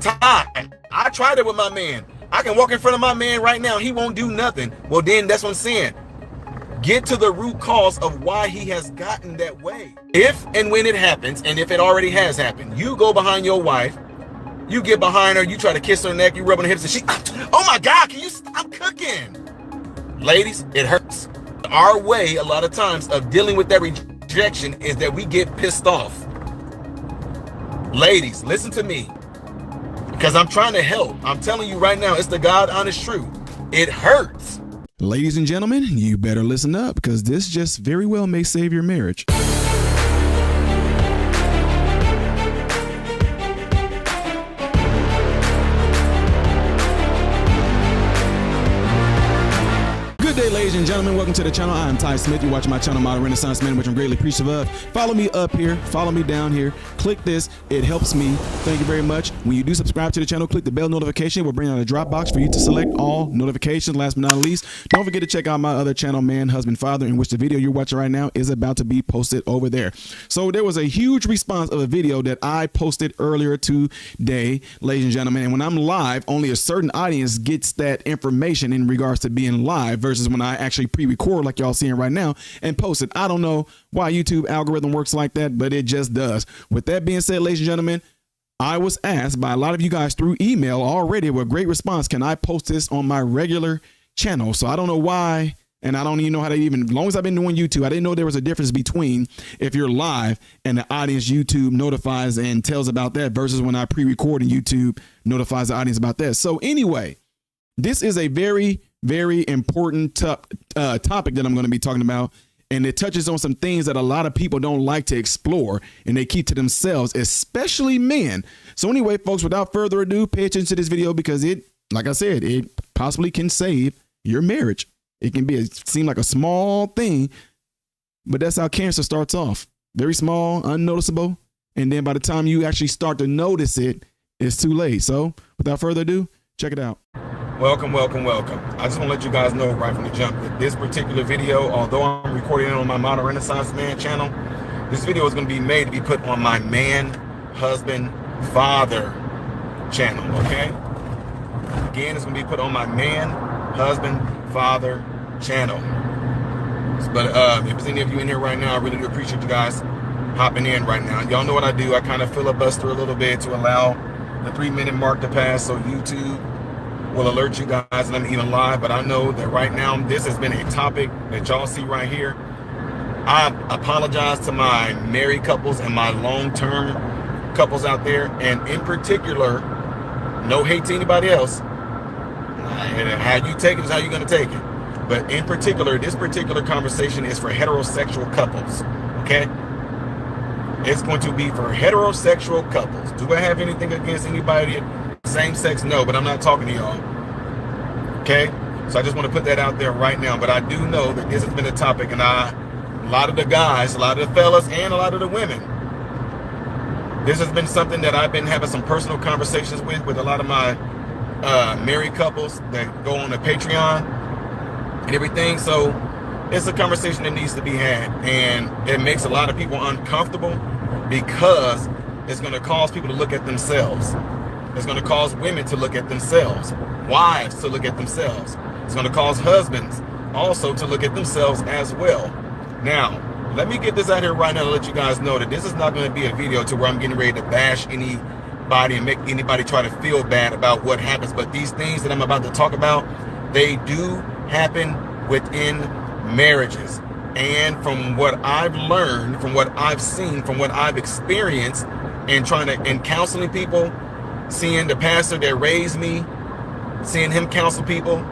time. I tried it with my man. I can walk in front of my man right now. He won't do nothing. Well, then that's what I'm saying. Get to the root cause of why he has gotten that way. If and when it happens, and if it already has happened, you go behind your wife, you get behind her, you try to kiss her neck, you rub on her hips, and she, oh my God, can you stop cooking? Ladies, it hurts. Our way, a lot of times, of dealing with that rejection is that we get pissed off. Ladies, listen to me, because I'm trying to help. I'm telling you right now, it's the God honest truth. It hurts. Ladies and gentlemen, you better listen up, because this just very well may save your marriage. Good day, ladies and gentlemen. Welcome to the channel. I'm Ty Smith. You're watching my channel, Modern Renaissance Man, which I'm greatly appreciative of. Follow me up here. Follow me down here. Click this. It helps me. Thank you very much. When you do subscribe to the channel, click the bell notification. We'll bring out a drop box for you to select all notifications. Last but not least, don't forget to check out my other channel, Man, Husband, Father, in which the video you're watching right now is about to be posted over there. So there was a huge response of a video that I posted earlier today, ladies and gentlemen. And when I'm live, only a certain audience gets that information in regards to being live versus when I actually pre-record like y'all seeing right now and post it. I don't know why YouTube algorithm works like that, but it just does. With that being said, ladies and gentlemen, I was asked by a lot of you guys through email already with great response, can I post this on my regular channel? So I don't know why, and I don't even know how to even, as long as I've been doing YouTube, I didn't know there was a difference between if you're live and the audience YouTube notifies and tells about that versus when I pre-record and YouTube notifies the audience about that. So anyway, this is a very important topic that I'm going to be talking about, and it touches on some things that a lot of people don't like to explore and they keep to themselves, especially men. So anyway, folks, without further ado, pay attention to this video because it, like I said, it possibly can save your marriage. It can seem like a small thing, but that's how cancer starts off. Very small, unnoticeable, and then by the time you actually start to notice it, it's too late. So without further ado, check it out. Welcome. I just want to let you guys know right from the jump that this particular video, although I'm recording it on my Modern Renaissance Man channel, this video is going to be made to be put on my Man, Husband, Father channel, okay? Again, it's going to be put on my Man, Husband, Father channel. But if there's any of you in here right now, I really do appreciate you guys hopping in right now. Y'all know what I do. I kind of filibuster a little bit to allow the 3-minute mark to pass so YouTube will alert you guys and I'm even live. But I know that right now this has been a topic that y'all see right here. I apologize to my married couples and my long-term couples out there, and in particular, no hate to anybody else. How you take it is how you're going to take it. But in particular, this particular conversation is for heterosexual couples, okay? It's going to be for heterosexual couples. Do I have anything against anybody same sex? No, but I'm not talking to y'all. Okay? So I just want to put that out there right now. But I do know that this has been a topic, and a lot of the guys, a lot of the fellas, and a lot of the women, this has been something that I've been having some personal conversations with a lot of my married couples that go on the Patreon and everything. So it's a conversation that needs to be had, and it makes a lot of people uncomfortable because it's going to cause people to look at themselves. It's going to cause women to look at themselves, wives to look at themselves. It's going to cause husbands also to look at themselves as well. Now, let me get this out here right now to let you guys know that this is not going to be a video to where I'm getting ready to bash anybody and make anybody try to feel bad about what happens. But these things that I'm about to talk about, they do happen within marriages. And from what I've learned, from what I've seen, from what I've experienced and counseling people, seeing the pastor that raised me, seeing him counsel people,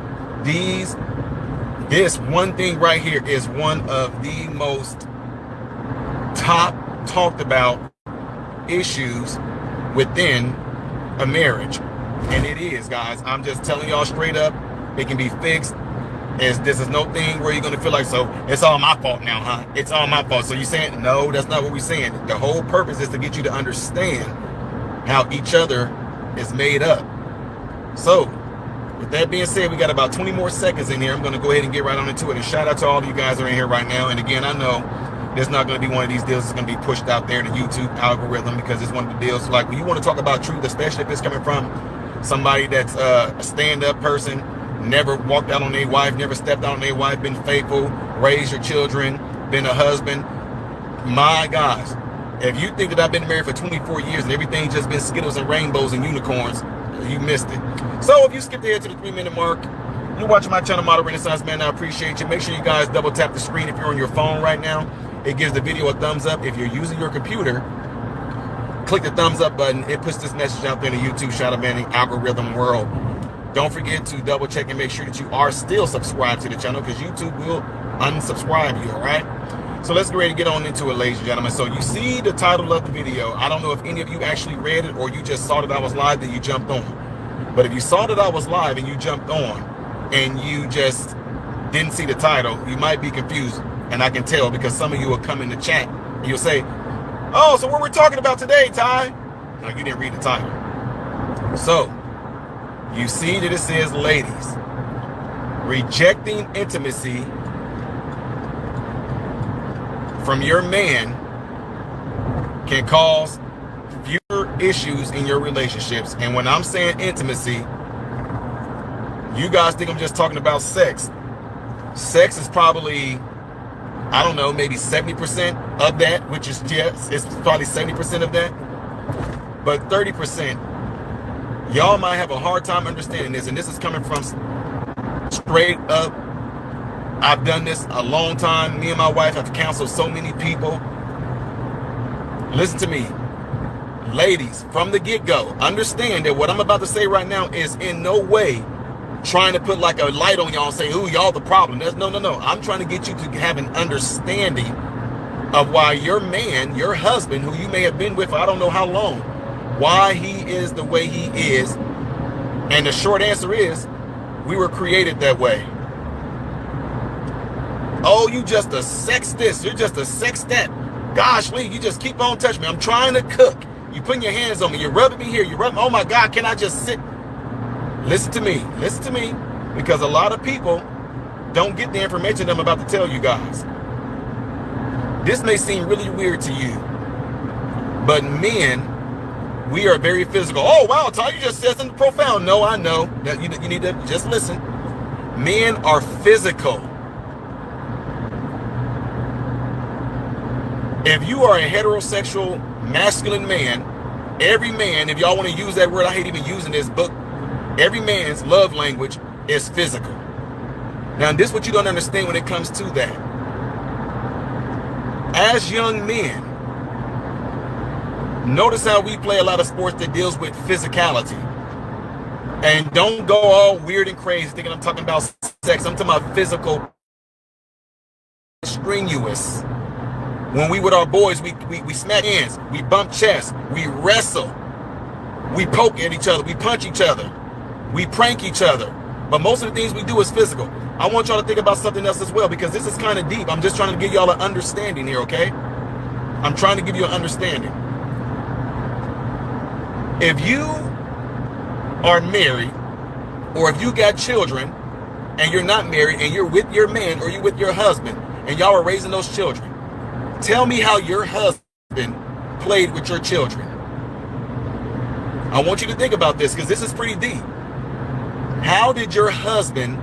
this one thing right here is one of the most top talked about issues within a marriage. And it is, guys. I'm just telling y'all straight up, it can be fixed. This is no thing where you're going to feel like, so it's all my fault now, huh? It's all my fault. So you're saying, no, that's not what we're saying. The whole purpose is to get you to understand how each other is made up. So with that being said, we got about 20 more seconds in here. I'm going to go ahead and get right on into it. And shout out to all of you guys that are in here right now. And again, I know There's not going to be one of these deals that's going to be pushed out there in the YouTube algorithm, because it's one of the deals, like, when you want to talk about truth, especially if it's coming from somebody that's a stand-up person, never walked out on their wife, never stepped out on their wife, been faithful, raised your children, been a husband. My gosh, if you think that I've been married for 24 years and everything's just been Skittles and rainbows and unicorns, you missed it. So if you skipped ahead to the 3-minute mark, you're watching my channel, Model Renaissance Man. I appreciate you. Make sure you guys double tap the screen if you're on your phone right now. It gives the video a thumbs up. If you're using your computer, click the thumbs up button. It puts this message out there in the YouTube shadow banning algorithm world. Don't forget to double check and make sure that you are still subscribed to the channel, because YouTube will unsubscribe you, all right? So let's get ready to get on into it, ladies and gentlemen. So you see the title of the video. I don't know if any of you actually read it or you just saw that I was live and you jumped on. But if you saw that I was live and you jumped on and you just didn't see the title, you might be confused. And I can tell, because some of you will come in the chat and you'll say, oh, so what we're talking about today, Ty? No, you didn't read the title. So you see that it says, ladies, rejecting intimacy from your man can cause fewer issues in your relationships. And when I'm saying intimacy, you guys think I'm just talking about sex. Sex is probably, I don't know, maybe 70% of that, which is, yes, it's probably 70% of that. But 30%, y'all might have a hard time understanding this. And this is coming from straight up. I've done this a long time. Me and my wife have counseled so many people. Listen to me. Ladies, from the get-go, understand that what I'm about to say right now is in no way trying to put like a light on y'all and say, ooh, y'all the problem. No. I'm trying to get you to have an understanding of why your man, your husband, who you may have been with for I don't know how long, why he is the way he is. And the short answer is, we were created that way. Oh, you just a sex this, you're just a sex that. Gosh, Lee, you just keep on touching me. I'm trying to cook. You putting your hands on me. You're rubbing me here. You're rubbing, oh my God, can I just sit? Listen to me, because a lot of people don't get the information I'm about to tell you guys. This may seem really weird to you, but men, we are very physical. Oh, wow, Ty, you just said something profound. No, I know that you need to just listen. Men are physical. If you are a heterosexual masculine man, every man, if y'all want to use that word, I hate even using this book, every man's love language is physical. Now, this is what you don't understand when it comes to that. As young men, notice how we play a lot of sports that deals with physicality. And don't go all weird and crazy thinking I'm talking about sex. I'm talking about physical, strenuous. When we with our boys, we smack hands, we bump chests, we wrestle, we poke at each other, we punch each other, we prank each other. But most of the things we do is physical. I want y'all to think about something else as well, because this is kind of deep. I'm just trying to give y'all an understanding here, okay? I'm trying to give you an understanding. If you are married, or if you got children, and you're not married, and you're with your man, or you're with your husband, and y'all are raising those children, tell me how your husband played with your children. I want you to think about this, because this is pretty deep. How did your husband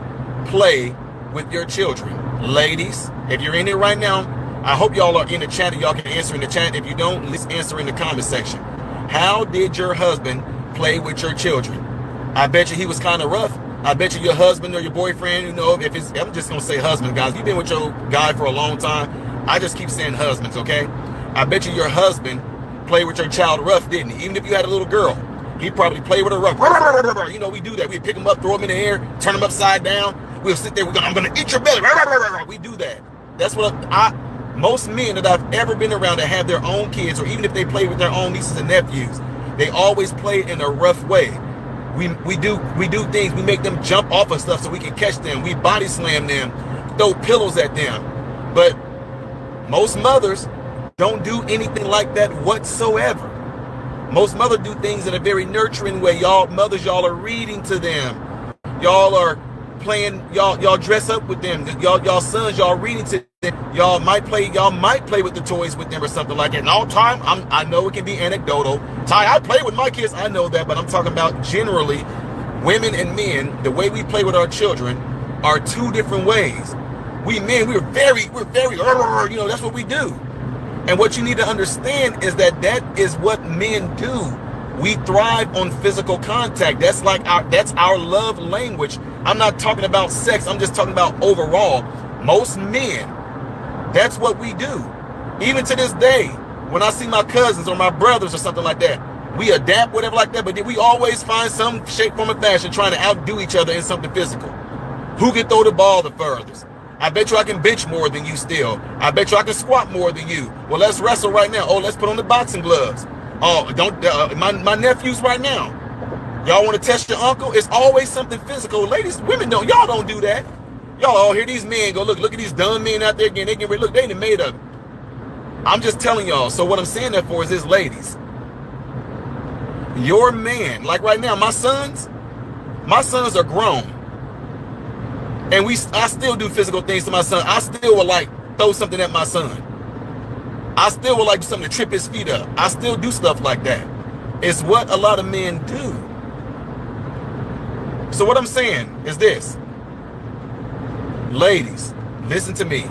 play with your children? Ladies, if you're in it right now, I hope y'all are in the chat and y'all can answer in the chat. If you don't, let's answer in the comment section. How did your husband play with your children? I bet you he was kind of rough. I bet you your husband or your boyfriend, you know, if it's, I'm just going to say husband, guys. You've been with your guy for a long time. I just keep saying husbands, okay? I bet you your husband played with your child rough, didn't he? Even if you had a little girl, he probably played with her rough. You know, we do that. We pick him up, throw him in the air, turn him upside down. We'll sit there. I'm going to eat your belly. We do that. That's what most men that I've ever been around that have their own kids, or even if they play with their own nieces and nephews, they always play in a rough way. We do things. We make them jump off of stuff so we can catch them. We body slam them, throw pillows at them. But most mothers don't do anything like that whatsoever. Most mothers do things in a very nurturing way. Y'all mothers, y'all are reading to them. Y'all are playing, y'all dress up with them. Y'all sons, y'all reading to Y'all might play with the toys with them or something like that. And all the time, I know it can be anecdotal. Ty, I play with my kids, I know that, but I'm talking about generally women and men, the way we play with our children are two different ways. We men, we're very, that's what we do. And what you need to understand is that is what men do. We thrive on physical contact. That's our love language. I'm not talking about sex. I'm just talking about overall. Most men, that's what we do. Even to this day, when I see my cousins or my brothers or something like that, we adapt, whatever like that, but then we always find some shape, form, or fashion trying to outdo each other in something physical. Who can throw the ball the furthest? I bet you I can bench more than you still. I bet you I can squat more than you. Well, let's wrestle right now. Oh, let's put on the boxing gloves. Oh, my nephews right now. Y'all want to test your uncle? It's always something physical. Ladies, women y'all don't do that. Y'all hear these men go, look at these dumb men out there again. They get ready, look, they ain't made of it. I'm just telling y'all. So what I'm saying that for is this, ladies. Your man, like right now, my sons are grown. And I still do physical things to my son. I still would like throw something at my son. I still would like something to trip his feet up. I still do stuff like that. It's what a lot of men do. So what I'm saying is this. Ladies, listen to me.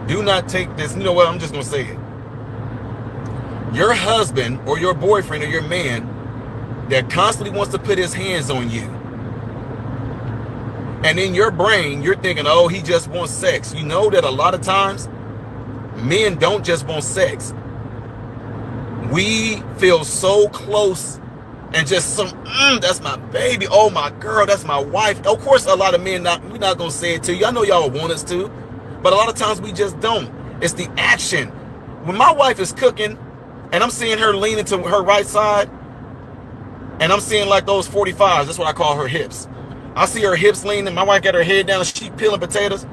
Do not take this. You know what? I'm just going to say it. Your husband or your boyfriend or your man that constantly wants to put his hands on you. And in your brain, you're thinking, oh, he just wants sex. You know that a lot of times, men don't just want sex. We feel so close and just that's my baby. Oh, my girl, that's my wife. Of course, a lot of men, we're not going to say it to you. I know y'all want us to, but a lot of times we just don't. It's the action. When my wife is cooking and I'm seeing her leaning to her right side and I'm seeing like those 45s, that's what I call her hips. I see her hips leaning. My wife got her head down. She peeling potatoes.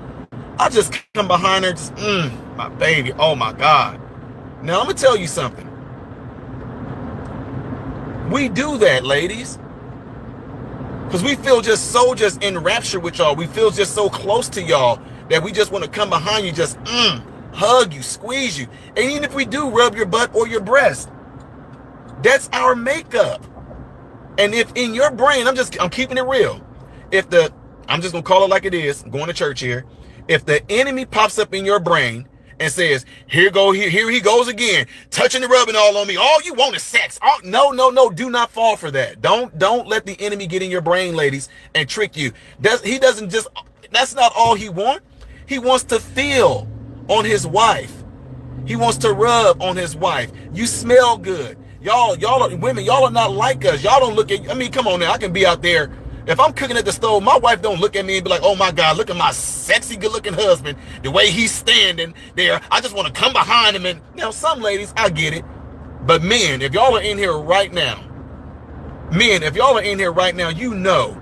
I just come behind her. Just, my baby. Oh, my God. Now, I'm going to tell you something. We do that, ladies. Because we feel just in rapture with y'all. We feel just so close to y'all that we just want to come behind you, just hug you, squeeze you. And even if we do rub your butt or your breast, that's our makeup. And if in your brain, I'm keeping it real. I'm just going to call it like it is, I'm going to church here. If the enemy pops up in your brain and says, here he goes again, touching and rubbing all on me. All you want is sex. No, do not fall for that. Don't let the enemy get in your brain, ladies, and trick you. That's not all he wants. He wants to feel on his wife. He wants to rub on his wife. You smell good. Y'all are women, y'all are not like us. Y'all don't look at, come on now, I can be out there. If I'm cooking at the stove, my wife don't look at me and be like, oh my God, look at my sexy, good looking husband, the way he's standing there. I just want to come behind him. And some ladies, I get it. But men, if y'all are in here right now, you know,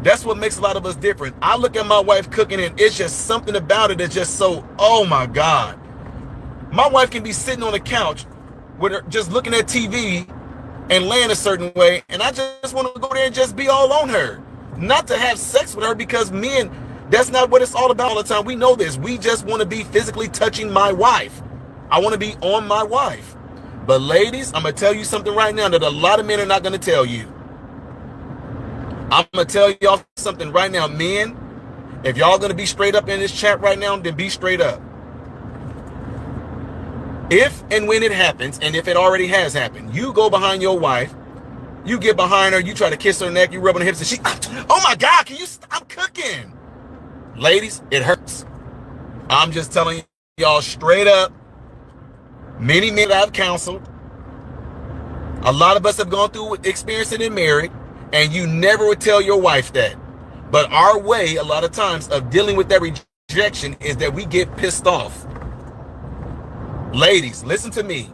that's what makes a lot of us different. I look at my wife cooking and it's just something about it that's just so, oh my God. My wife can be sitting on the couch with her, just looking at TV and laying a certain way, and I just want to go there and just be all on her. Not to have sex with her, because men, that's not what it's all about all the time. We know this. We just want to be physically touching my wife. I want to be on my wife. But ladies, I'm going to tell you something right now that a lot of men are not going to tell you. I'm going to tell y'all something right now. Men, if y'all going to be straight up in this chat right now, then be straight up. If and when it happens, and if it already has happened, you go behind your wife, you get behind her, you try to kiss her neck, you rub on her hips, and she, oh my God, can you stop cooking? Ladies, it hurts. I'm just telling y'all straight up. Many men I've counseled, a lot of us have gone through experiencing it married, and you never would tell your wife that. But our way, a lot of times, of dealing with that rejection is that we get pissed off. Ladies, listen to me,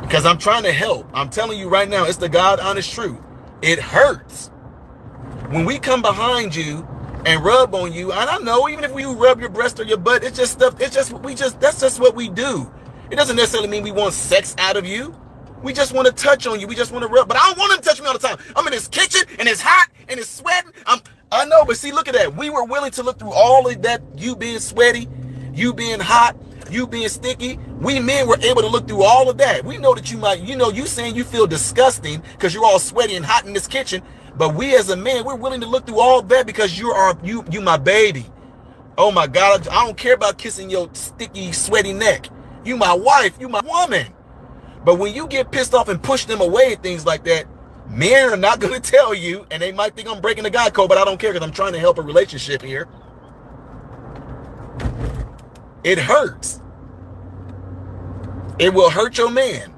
because I'm trying to help. I'm telling you right now, it's the God honest truth. It hurts when we come behind you and rub on you. And I know, even if we rub your breast or your butt, it's just stuff. It's just that's just what we do. It doesn't necessarily mean we want sex out of you. We just want to touch on you. We just want to rub. But I don't want him to touch me all the time. I'm in his kitchen and it's hot and it's sweating. I know, but see, look at that. We were willing to look through all of that, you being sweaty, you being hot, you being sticky. We men were able to look through all of that. We know that you might, you saying you feel disgusting because you're all sweaty and hot in this kitchen. But we as a man, we're willing to look through all that because you my baby. Oh my God, I don't care about kissing your sticky, sweaty neck. You my wife, you my woman. But when you get pissed off and push them away and things like that, men are not going to tell you, and they might think I'm breaking the guy code, but I don't care because I'm trying to help a relationship here. It hurts. It will hurt your man.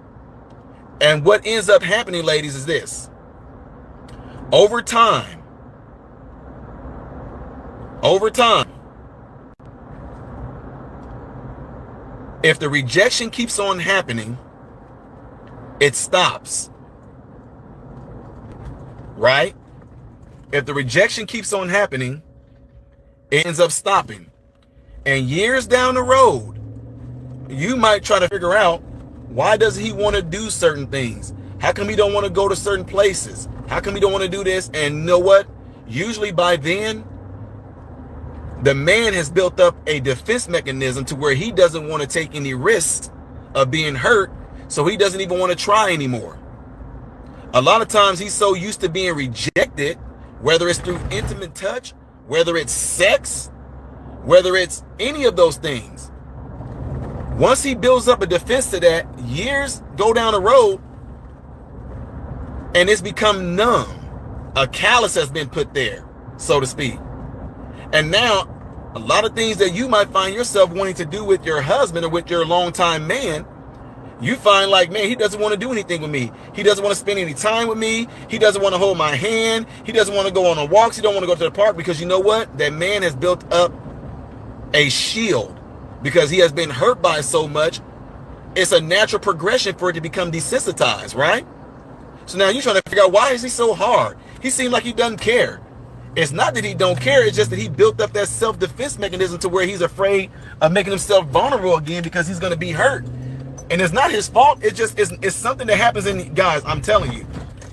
And what ends up happening, ladies, is this. Over time, if the rejection keeps on happening, it stops. Right? If the rejection keeps on happening, it ends up stopping. And years down the road, you might try to figure out, why does he want to do certain things? How come he don't want to go to certain places? How come he don't want to do this? And you know what? Usually by then, the man has built up a defense mechanism to where he doesn't want to take any risks of being hurt, so he doesn't even want to try anymore. A lot of times he's so used to being rejected, whether it's through intimate touch, whether it's sex, whether it's any of those things. Once he builds up a defense to that, years go down the road, and it's become numb. A callus has been put there, so to speak. And now, a lot of things that you might find yourself wanting to do with your husband or with your longtime man, you find like, man, he doesn't want to do anything with me. He doesn't want to spend any time with me. He doesn't want to hold my hand. He doesn't want to go on walks. He don't want to go to the park, because you know what? That man has built up a shield because he has been hurt by so much. It's a natural progression for it to become desensitized, right? So now you're trying to figure out, why is he so hard? He seems like he doesn't care. It's not that he don't care. It's just that he built up that self-defense mechanism to where he's afraid of making himself vulnerable again because he's going to be hurt. And it's not his fault. It's just, it's something that happens in, guys, I'm telling you.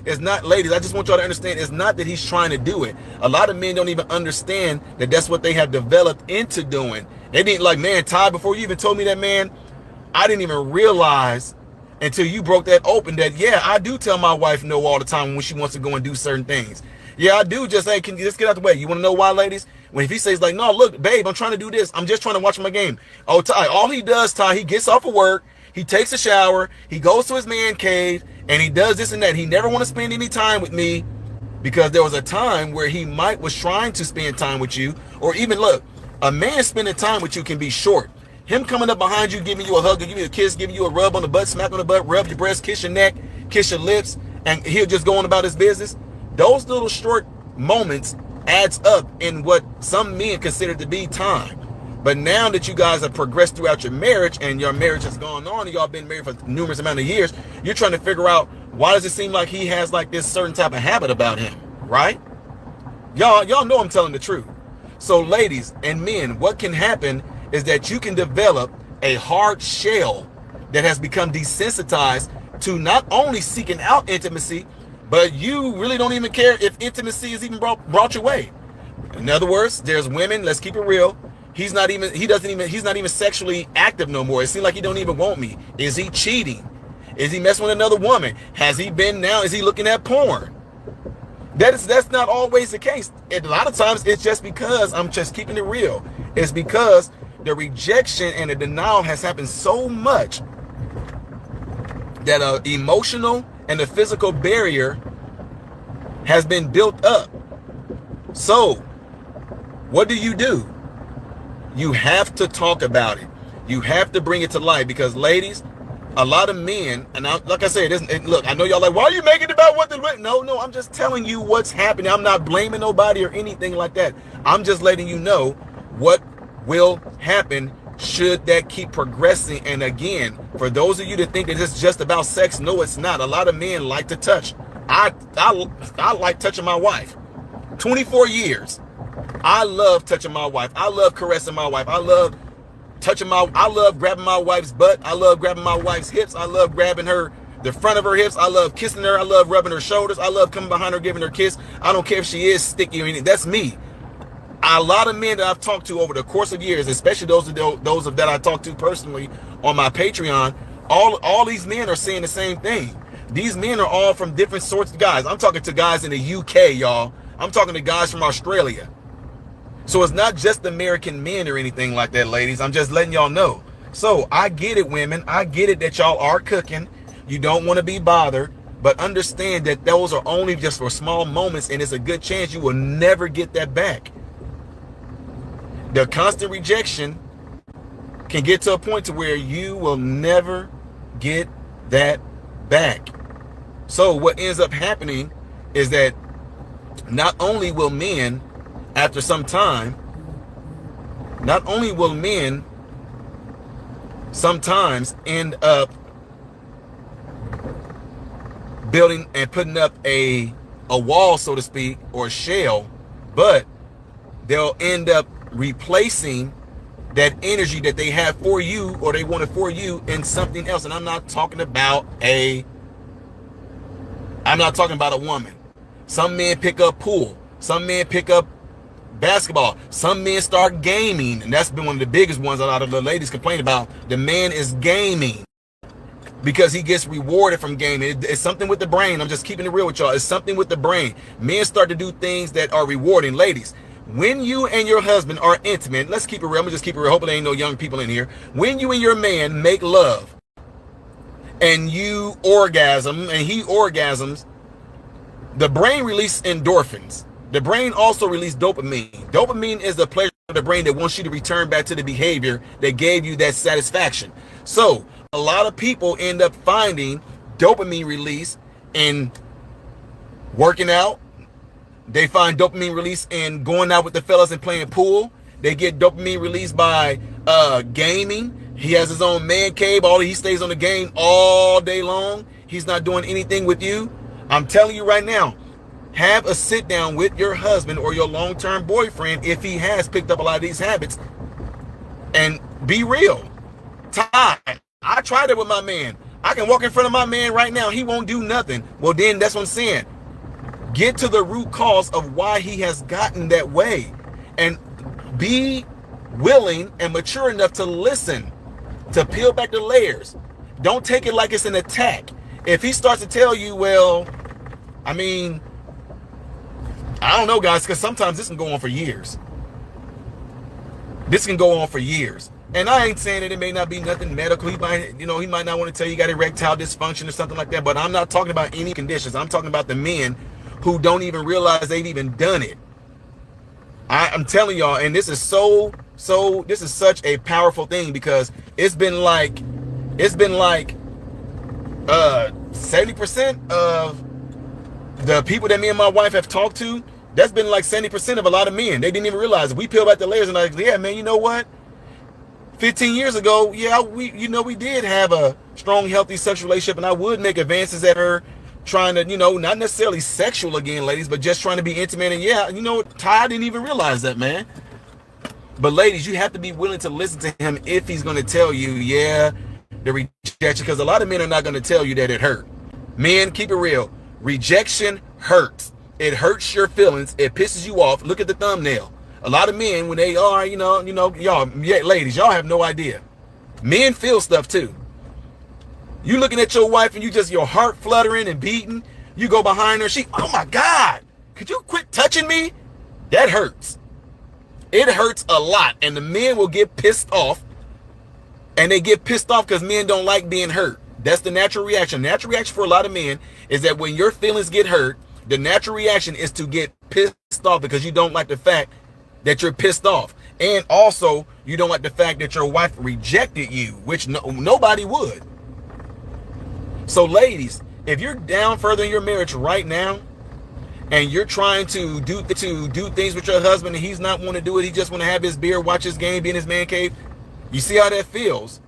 It's not, ladies, I just want y'all to understand, it's not that he's trying to do it. A lot of men don't even understand that that's what they have developed into doing. They didn't, like, man, Ty, before you even told me that, man, I didn't even realize until you broke that open that, yeah, I do tell my wife no all the time when she wants to go and do certain things. Yeah, I do just say, can you just get out the way? You want to know why, ladies? When if he says like, no, look, babe, I'm trying to do this. I'm just trying to watch my game. Oh, Ty, all he does, Ty, he gets off of work, he takes a shower, he goes to his man cave, and he does this and that. He never want to spend any time with me, because there was a time where he was trying to spend time with you. Or even, look, a man spending time with you can be short. Him coming up behind you, giving you a hug, giving you a kiss, giving you a rub on the butt, smack on the butt, rub your breast, kiss your neck, kiss your lips, and he'll just go on about his business. Those little short moments adds up in what some men consider to be time. But now that you guys have progressed throughout your marriage, and your marriage has gone on, and y'all been married for numerous amount of years, you're trying to figure out, why does it seem like he has like this certain type of habit about him, right? Y'all know I'm telling the truth. So ladies and men, what can happen is that you can develop a hard shell that has become desensitized to not only seeking out intimacy, but you really don't even care if intimacy is even brought your way. In other words, there's women, let's keep it real, he's not even sexually active no more. It seems like he don't even want me. Is he cheating? Is he messing with another woman? Is he looking at porn? That's not always the case. And a lot of times it's just because, I'm just keeping it real, it's because the rejection and the denial has happened so much that an emotional and the physical barrier has been built up. So what do? You have to talk about it. You have to bring it to light, because ladies, a lot of men, and like I said, look, I know y'all like, why are you making it about what the, no, I'm just telling you what's happening. I'm not blaming nobody or anything like that. I'm just letting you know what will happen should that keep progressing. And again, for those of you that think that it's just about sex, no, it's not. A lot of men like to touch. I like touching my wife. 24 years. I love touching my wife. I love caressing my wife. I love grabbing my wife's butt. I love grabbing my wife's hips. I love grabbing the front of her hips. I love kissing her. I love rubbing her shoulders. I love coming behind her, giving her a kiss. I don't care if she is sticky or anything. That's me. a lot of men that I've talked to over the course of years, especially those that I talked to personally on my Patreon, all these men are saying the same thing. These men are all from different sorts of guys. I'm talking to guys in the UK, y'all. I'm talking to guys from Australia. So it's not just American men or anything like that, ladies. I'm just letting y'all know. So I get it, women. I get it that y'all are cooking. You don't want to be bothered. But understand that those are only just for small moments, and it's a good chance you will never get that back. The constant rejection can get to a point to where you will never get that back. So what ends up happening is that not only will men, after some time, sometimes end up building and putting up a wall, so to speak, or a shell, but they'll end up replacing that energy that they have for you, or they wanted for you, in something else. And I'm not talking about a woman. Some men pick up pool. Some men pick up basketball. Some men start gaming, and that's been one of the biggest ones a lot of the ladies complain about. The man is gaming because he gets rewarded from gaming. It's something with the brain. I'm just keeping it real with y'all. It's something with the brain. Men start to do things that are rewarding. Ladies, when you and your husband are intimate, let's keep it real. I'm gonna just keep it real. Hopefully there ain't no young people in here. When you and your man make love and you orgasm and he orgasms, the brain releases endorphins. The brain also releases dopamine. Dopamine is the pleasure of the brain that wants you to return back to the behavior that gave you that satisfaction. So a lot of people end up finding dopamine release in working out. They find dopamine release in going out with the fellas and playing pool. They get dopamine release by gaming. He has his own man cave. He stays on the game all day long. He's not doing anything with you. I'm telling you right now, have a sit down with your husband or your long-term boyfriend if he has picked up a lot of these habits, and be real. Ty, I tried it with my man. I can walk in front of my man right now. He won't do nothing. Well, then that's what I'm saying. Get to the root cause of why he has gotten that way, and be willing and mature enough to listen, to peel back the layers. Don't take it like it's an attack. If he starts to tell you, well, I mean, I don't know, guys, because sometimes this can go on for years. This can go on for years. And I ain't saying that it may not be nothing medical. He might not want to tell you got erectile dysfunction or something like that, but I'm not talking about any conditions. I'm talking about the men who don't even realize they've even done it. I'm telling y'all, and this is this is such a powerful thing, because it's been like 70% of the people that me and my wife have talked to, that's been like 70% of a lot of men. They didn't even realize it. We peel back the layers and like, yeah, man, you know what? 15 years ago, yeah, we did have a strong, healthy sexual relationship, and I would make advances at her, trying to, not necessarily sexual again, ladies, but just trying to be intimate. And yeah, Ty didn't even realize that, man. But ladies, you have to be willing to listen to him if he's going to tell you, yeah, the rejection, because a lot of men are not going to tell you that it hurt. Men, keep it real. Rejection hurts. It hurts your feelings. It pisses you off. Look at the thumbnail. A lot of men, when they are, y'all, ladies, y'all have no idea. Men feel stuff too. You looking at your wife and your heart fluttering and beating. You go behind her, oh my God, could you quit touching me? That hurts. It hurts a lot. And the men will get pissed off. And they get pissed off because men don't like being hurt. That's the natural reaction. Natural reaction for a lot of men is that when your feelings get hurt, the natural reaction is to get pissed off, because you don't like the fact that you're pissed off. And also, you don't like the fact that your wife rejected you, which nobody would. So ladies, if you're down further in your marriage right now, and you're trying to do things with your husband, and he's not want to do it, he just want to have his beer, watch his game, be in his man cave, you see how that feels?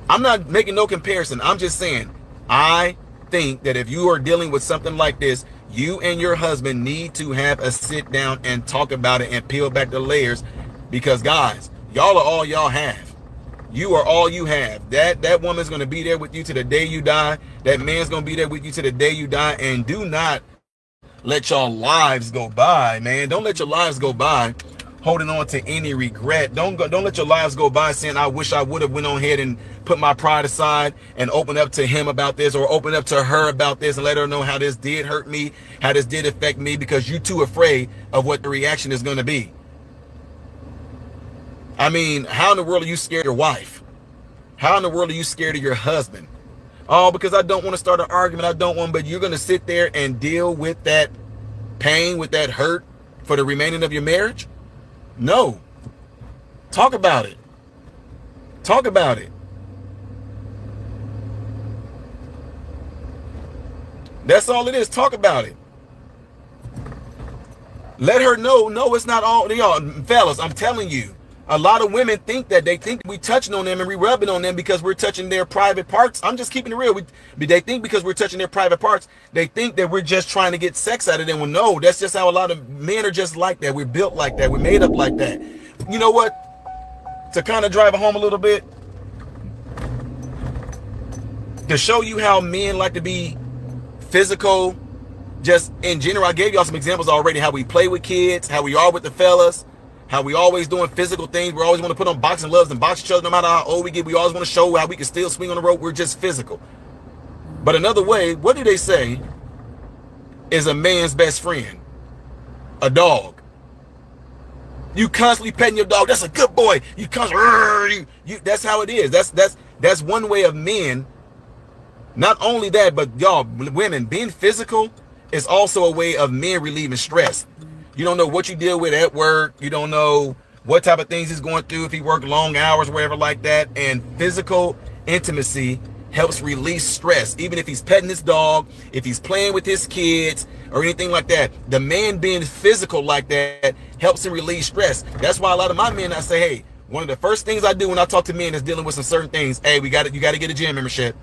I'm not making no comparison. I'm just saying, I think that if you are dealing with something like this, you and your husband need to have a sit down and talk about it and peel back the layers, because guys, y'all are all y'all have. You are all you have. That woman's going to be there with you to the day you die. That man's going to be there with you to the day you die. And do not let y'all lives go by, man. Don't let your lives go by holding on to any regret. Don't let your lives go by saying, I wish I would have went on ahead and put my pride aside and open up to him about this, or open up to her about this and let her know how this did hurt me, how this did affect me, because you're too afraid of what the reaction is going to be. I mean, how in the world are you scared of your wife? How in the world are you scared of your husband? Oh, because I don't want to start an argument. I don't want, but you're going to sit there and deal with that pain, with that hurt for the remaining of your marriage? No. Talk about it. Talk about it. That's all it is. Talk about it. Let her know, no, it's not all, y'all, fellas, I'm telling you, a lot of women think that they think we touching on them and we rubbing on them because we're touching their private parts. I'm just keeping it real. They think because we're touching their private parts, they think that we're just trying to get sex out of them. Well, no, that's just how a lot of men are just like that. We're built like that. We're made up like that. You know what? To kind of drive it home a little bit, to show you how men like to be physical, just in general, I gave y'all some examples already, how we play with kids, how we are with the fellas, how we always doing physical things. We always want to put on boxing gloves and box each other no matter how old we get. We always want to show how we can still swing on the rope. We're just physical. But another way, what do they say is a man's best friend? A dog. You constantly petting your dog. That's a good boy. You constantly, that's how it is. That's one way of men. Not only that, but y'all, women, being physical is also a way of men relieving stress. You don't know what you deal with at work. You don't know what type of things he's going through, if he worked long hours, whatever like that. And physical intimacy helps release stress. Even if he's petting his dog, if he's playing with his kids or anything like that, the man being physical like that helps him release stress. That's why a lot of my men, I say, hey, one of the first things I do when I talk to men is dealing with some certain things. Hey, you got to get a gym membership.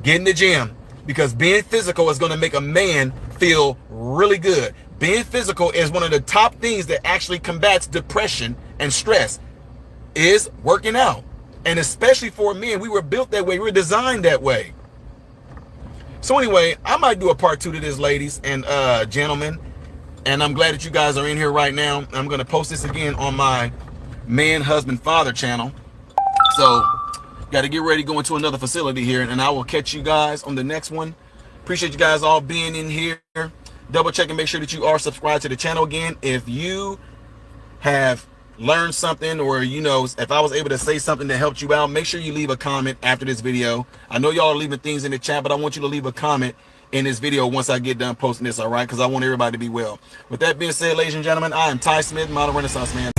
Get in the gym, because being physical is going to make a man feel really good. Being physical is one of the top things that actually combats depression and stress, is working out. And especially for men, we were built that way. We were designed that way. So anyway, I might do a part 2 to this, ladies and gentlemen. And I'm glad that you guys are in here right now. I'm going to post this again on my Man, Husband, Father channel. So got to get ready to go into another facility here, and I will catch you guys on the next one. Appreciate you guys all being in here. Double check and make sure that you are subscribed to the channel. Again, if you have learned something, or if I was able to say something that helped you out, make sure you leave a comment after this video. I know y'all are leaving things in the chat, but I want you to leave a comment in this video once I get done posting this, all right? Because I want everybody to be well. With that being said, ladies and gentlemen, I am Ty Smith, Model Renaissance Man.